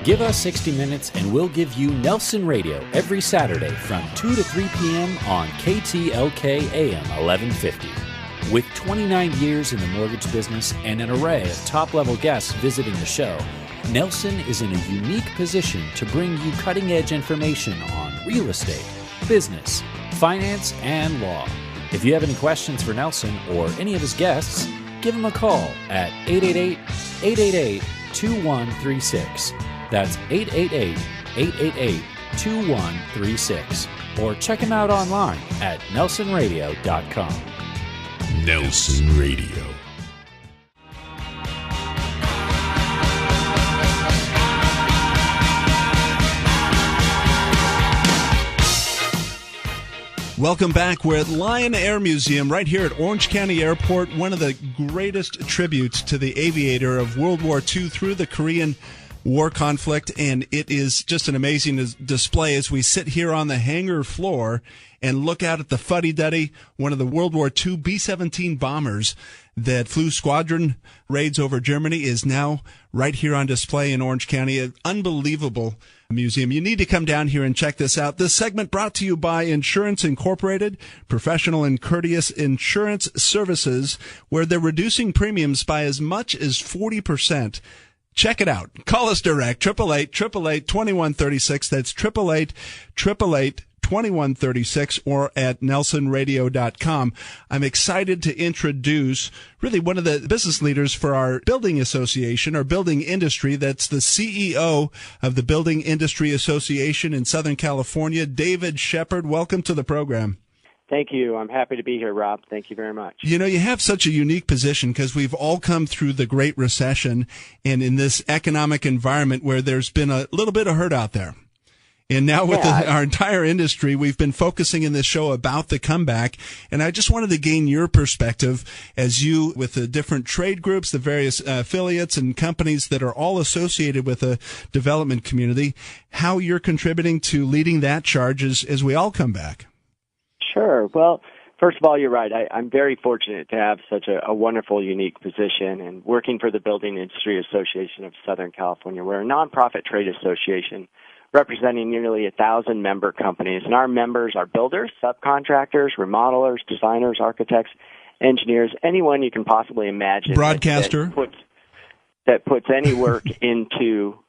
Give us 60 minutes and we'll give you Nelson Radio every Saturday from 2 to 3 p.m. on KTLK AM 1150. With 29 years in the mortgage business and an array of top-level guests visiting the show, Nelson is in a unique position to bring you cutting-edge information on real estate, business, finance, and law. If you have any questions for Nelson or any of his guests, give him a call at 888-888-2136. That's 888-888-2136. Or check him out online at nelsonradio.com. Nelson Radio. Welcome back. We're at Lion Air Museum right here at Orange County Airport, one of the greatest tributes to the aviator of World War II through the Korean War conflict, and it is just an amazing display as we sit here on the hangar floor and look out at the Fuddy-Duddy, one of the World War II B-17 bombers that flew squadron raids over Germany, is now right here on display in Orange County. An unbelievable museum. You need to come down here and check this out. This segment brought to you by Insurance Incorporated, professional and courteous insurance services, where they're reducing premiums by as much as 40%. Check it out. Call us direct, 888-888-2136. That's 888-888-2136, or at nelsonradio.com. I'm excited to introduce really one of the business leaders for our building association, or building industry. That's the CEO of the Building Industry Association in Southern California, David Shepard. Welcome to the program. Thank you. I'm happy to be here, Rob. Thank you very much. You know, you have such a unique position because we've all come through the Great Recession, and in this economic environment where there's been a little bit of hurt out there. And now with our entire industry, we've been focusing in this show about the comeback. And I just wanted to gain your perspective as you, with the different trade groups, the various affiliates and companies that are all associated with the development community, how you're contributing to leading that charge as we all come back. Sure. Well, first of all, you're right. I'm very fortunate to have such a wonderful, unique position, and working for the Building Industry Association of Southern California. We're a nonprofit trade association representing nearly 1,000 member companies, and our members are builders, subcontractors, remodelers, designers, architects, engineers, anyone you can possibly imagine. Broadcaster. That puts any work into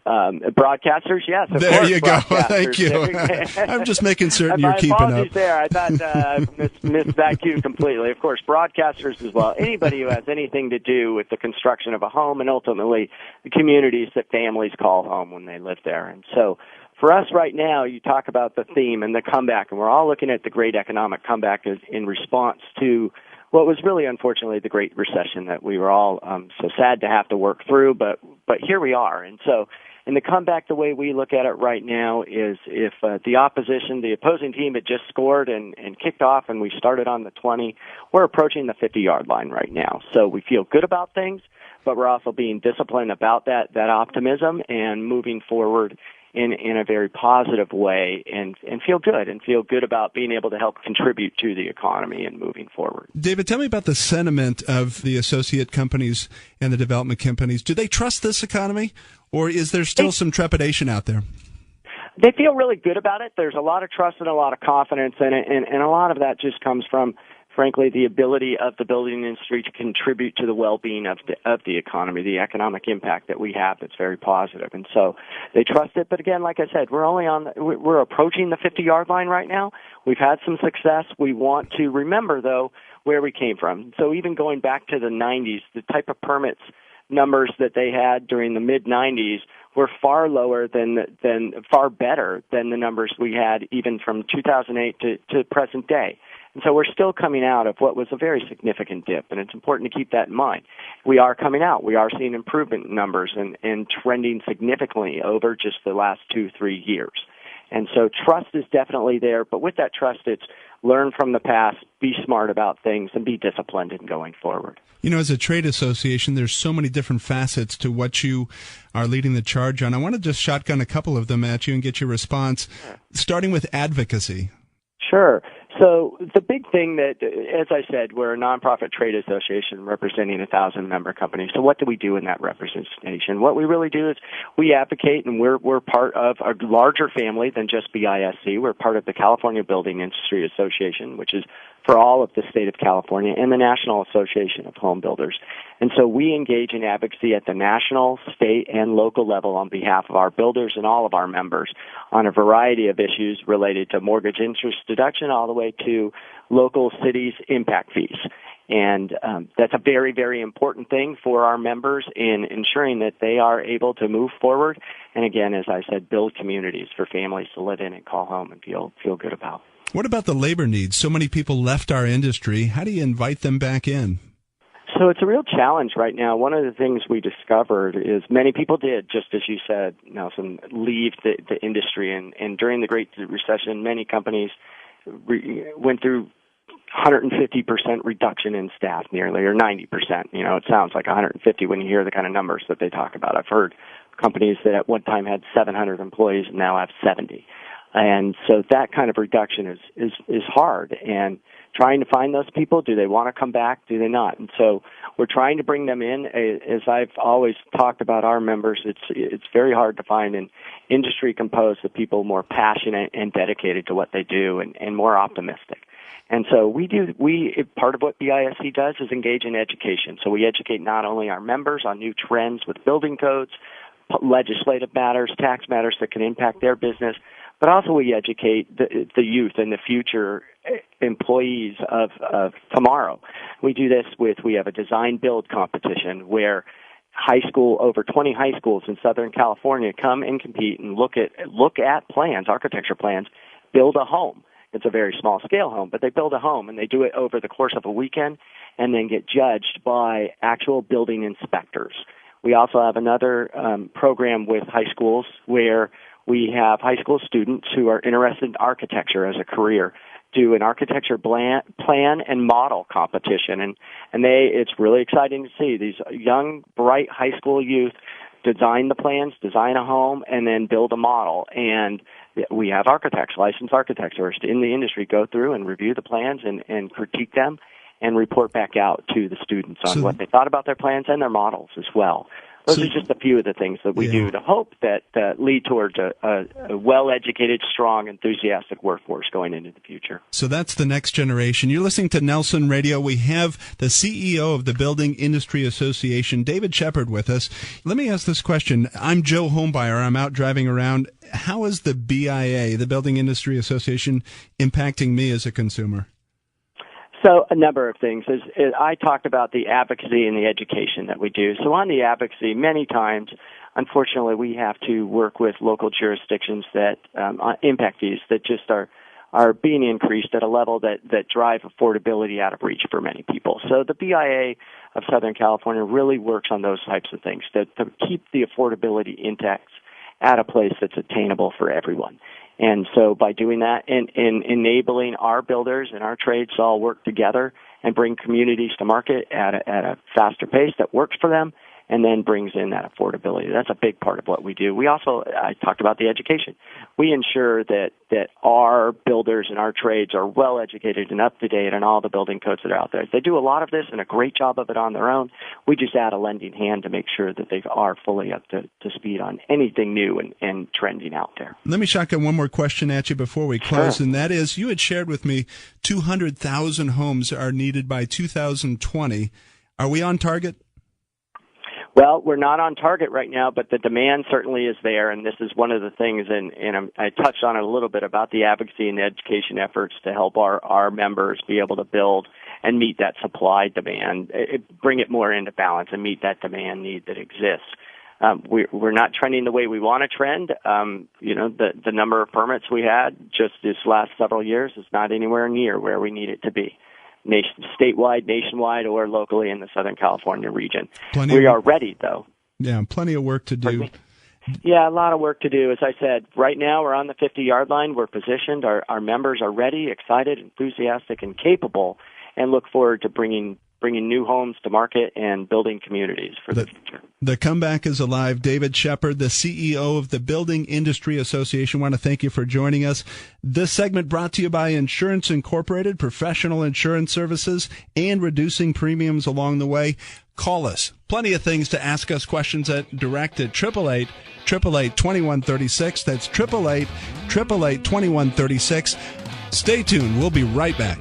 broadcasters, yes. Of there course, you go. Thank you. I'm just making certain you're keeping up. There. I thought I missed that cue completely. Of course, broadcasters as well. Anybody who has anything to do with the construction of a home and ultimately the communities that families call home when they live there. And so for us right now, you talk about the theme and the comeback, and we're all looking at the great economic comeback in response to what was really, unfortunately, the Great Recession that we were all so sad to have to work through, but here we are. And so in the comeback, the way we look at it right now is if the opposing team had just scored and kicked off and we started on the 20, we're approaching the 50-yard line right now. So we feel good about things, but we're also being disciplined about that optimism and moving forward in a very positive way and feel good about being able to help contribute to the economy and moving forward. David, tell me about the sentiment of the associate companies and the development companies. Do they trust this economy, or is there still some trepidation out there? They feel really good about it. There's a lot of trust and a lot of confidence in it, and a lot of that just comes from, frankly, the ability of the building industry to contribute to the well-being of the economy, the economic impact that we have that's very positive. And so they trust it. But again, like I said, we're approaching the 50-yard line right now. We've had some success. We want to remember, though, where we came from. So even going back to the 90s, the type of permits numbers that they had during the mid-90s were far lower far better than the numbers we had even from 2008 to present day. And so we're still coming out of what was a very significant dip, and it's important to keep that in mind. We are coming out. We are seeing improvement in numbers and trending significantly over just the last 2-3 years. And so trust is definitely there, but with that trust, it's learn from the past, be smart about things, and be disciplined in going forward. You know, as a trade association, there's so many different facets to what you are leading the charge on. I want to just shotgun a couple of them at you and get your response, starting with advocacy. Sure. So the big thing that, as I said, we're a nonprofit trade association representing 1,000 member companies. So what do we do in that representation? What we really do is we advocate, and we're part of a larger family than just BISC. We're part of the California Building Industry Association, which is for all of the state of California, and the National Association of Home Builders. And so we engage in advocacy at the national, state, and local level on behalf of our builders and all of our members on a variety of issues related to mortgage interest deduction all the way to local cities' impact fees. And that's a very, very important thing for our members in ensuring that they are able to move forward. And again, as I said, build communities for families to live in and call home and feel good about. What about the labor needs? So many people left our industry. How do you invite them back in? So it's a real challenge right now. One of the things we discovered is many people did, just as you said, Nelson, leave the industry. And during the Great Recession, many companies went through 150% reduction in staff nearly, or 90%. It sounds like 150 when you hear the kind of numbers that they talk about. I've heard companies that at one time had 700 employees and now have 70. And so that kind of reduction is hard. And trying to find those people, do they want to come back? Do they not? And so we're trying to bring them in. As I've always talked about our members, it's very hard to find an industry composed of people more passionate and dedicated to what they do and more optimistic. And so part of what BISC does is engage in education. So we educate not only our members on new trends with building codes, legislative matters, tax matters that can impact their business, but also we educate the youth and the future employees of tomorrow. We do this we have a design build competition where over 20 high schools in Southern California come and compete and look at plans, architecture plans, build a home. It's a very small scale home, but they build a home and they do it over the course of a weekend and then get judged by actual building inspectors. We also have another program with high schools where we have high school students who are interested in architecture as a career do an architecture plan and model competition, and it's really exciting to see these young, bright high school youth design the plans, design a home, and then build a model. And we have licensed architects in the industry go through and review the plans and critique them and report back out to the students on what they thought about their plans and their models as well. Those are just a few of the things that we do to hope that lead towards a well-educated, strong, enthusiastic workforce going into the future. So that's the next generation. You're listening to Nelson Radio. We have the CEO of the Building Industry Association, David Shepard, with us. Let me ask this question. I'm Joe Homebuyer. I'm out driving around. How is the BIA, the Building Industry Association, impacting me as a consumer? So a number of things. I talked about the advocacy and the education that we do. So on the advocacy, many times, unfortunately, we have to work with local jurisdictions that impact fees that just are being increased at a level that drive affordability out of reach for many people. So the BIA of Southern California really works on those types of things to keep the affordability index at a place that's attainable for everyone. And so by doing that and enabling our builders and our trades to all work together and bring communities to market at a faster pace that works for them and then brings in that affordability. That's a big part of what we do. We also, I talked about the education. We ensure that our builders and our trades are well educated and up to date on all the building codes that are out there. They do a lot of this and a great job of it on their own. We just add a lending hand to make sure that they are fully up to speed on anything new and trending out there. Let me shotgun one more question at you before we close, Sure. And that is, you had shared with me 200,000 homes are needed by 2020. Are we on target? Well, we're not on target right now, but the demand certainly is there, and this is one of the things, and I touched on it a little bit about the advocacy and education efforts to help our members be able to build and meet that supply demand, bring it more into balance and meet that demand need that exists. We're not trending the way we want to trend. The number of permits we had just this last several years is not anywhere near where we need it to be. Statewide, nationwide, or locally in the Southern California region. We are ready, though. Yeah, plenty of work to do. Yeah, a lot of work to do. As I said, right now we're on the 50-yard line. We're positioned. Our members are ready, excited, enthusiastic, and capable, and look forward to bringing bringing new homes to market and building communities for the future. The comeback is alive. David Shepard, the CEO of the Building Industry Association, I want to thank you for joining us. This segment brought to you by Insurance Incorporated, professional insurance services, and reducing premiums along the way. Call us. Plenty of things to ask us questions at direct at 888-888-2136. That's 888-888-2136. Stay tuned. We'll be right back.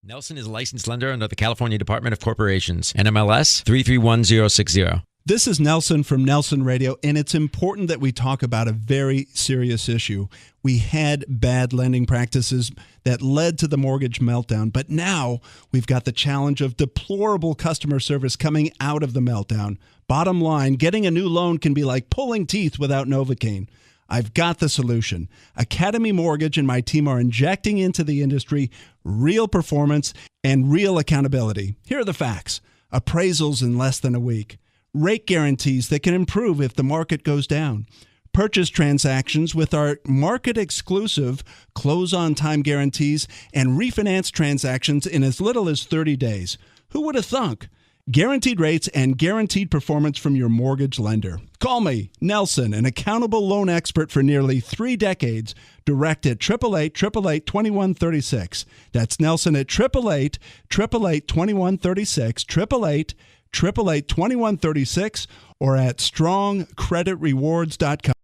Nelson is a licensed lender under the California Department of Corporations, NMLS 331060. This is Nelson from Nelson Radio, and it's important that we talk about a very serious issue. We had bad lending practices that led to the mortgage meltdown, but now we've got the challenge of deplorable customer service coming out of the meltdown. Bottom line, getting a new loan can be like pulling teeth without Novocaine. I've got the solution. Academy Mortgage and my team are injecting into the industry real performance and real accountability. Here are the facts. Appraisals in less than a week. Rate guarantees that can improve if the market goes down. Purchase transactions with our market-exclusive close-on-time guarantees and refinance transactions in as little as 30 days. Who would have thunk? Guaranteed rates and guaranteed performance from your mortgage lender. Call me, Nelson, an accountable loan expert for nearly 3 decades, direct at 888-888-2136. That's Nelson at 888-888-2136, 888-888-2136, or at strongcreditrewards.com.